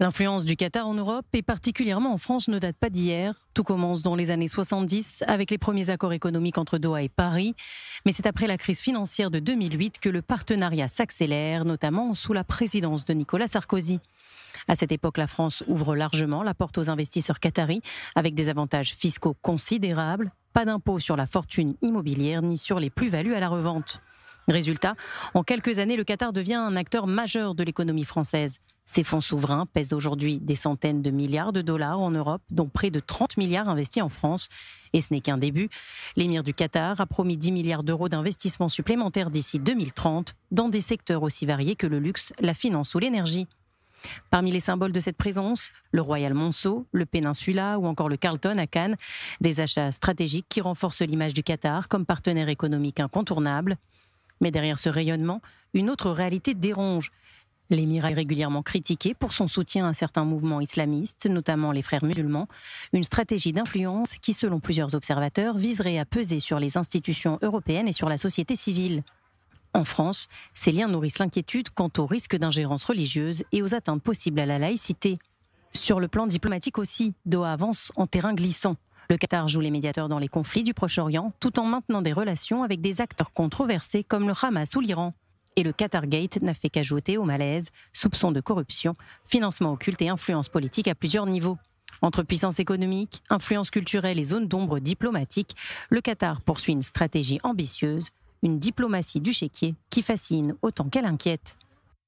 L'influence du Qatar en Europe et particulièrement en France ne date pas d'hier. Tout commence dans les années 70 avec les premiers accords économiques entre Doha et Paris. Mais c'est après la crise financière de 2008 que le partenariat s'accélère, notamment sous la présidence de Nicolas Sarkozy. À cette époque, la France ouvre largement la porte aux investisseurs qataris avec des avantages fiscaux considérables. Pas d'impôt sur la fortune immobilière ni sur les plus-values à la revente. Résultat, en quelques années, le Qatar devient un acteur majeur de l'économie française. Ses fonds souverains pèsent aujourd'hui des centaines de milliards de dollars en Europe, dont près de 30 milliards investis en France. Et ce n'est qu'un début. L'émir du Qatar a promis 10 milliards d'euros d'investissements supplémentaires d'ici 2030 dans des secteurs aussi variés que le luxe, la finance ou l'énergie. Parmi les symboles de cette présence, le Royal Monceau, le Peninsula ou encore le Carlton à Cannes, des achats stratégiques qui renforcent l'image du Qatar comme partenaire économique incontournable. Mais derrière ce rayonnement, une autre réalité dérange. L'émirat est régulièrement critiqué pour son soutien à certains mouvements islamistes, notamment les frères musulmans, une stratégie d'influence qui, selon plusieurs observateurs, viserait à peser sur les institutions européennes et sur la société civile. En France, ces liens nourrissent l'inquiétude quant au risque d'ingérence religieuse et aux atteintes possibles à la laïcité. Sur le plan diplomatique aussi, Doha avance en terrain glissant. Le Qatar joue les médiateurs dans les conflits du Proche-Orient tout en maintenant des relations avec des acteurs controversés comme le Hamas ou l'Iran. Et le Qatargate n'a fait qu'ajouter au malaise soupçons de corruption, financement occulte et influence politique à plusieurs niveaux. Entre puissance économique, influence culturelle et zone d'ombre diplomatique, le Qatar poursuit une stratégie ambitieuse, une diplomatie du chéquier qui fascine autant qu'elle inquiète.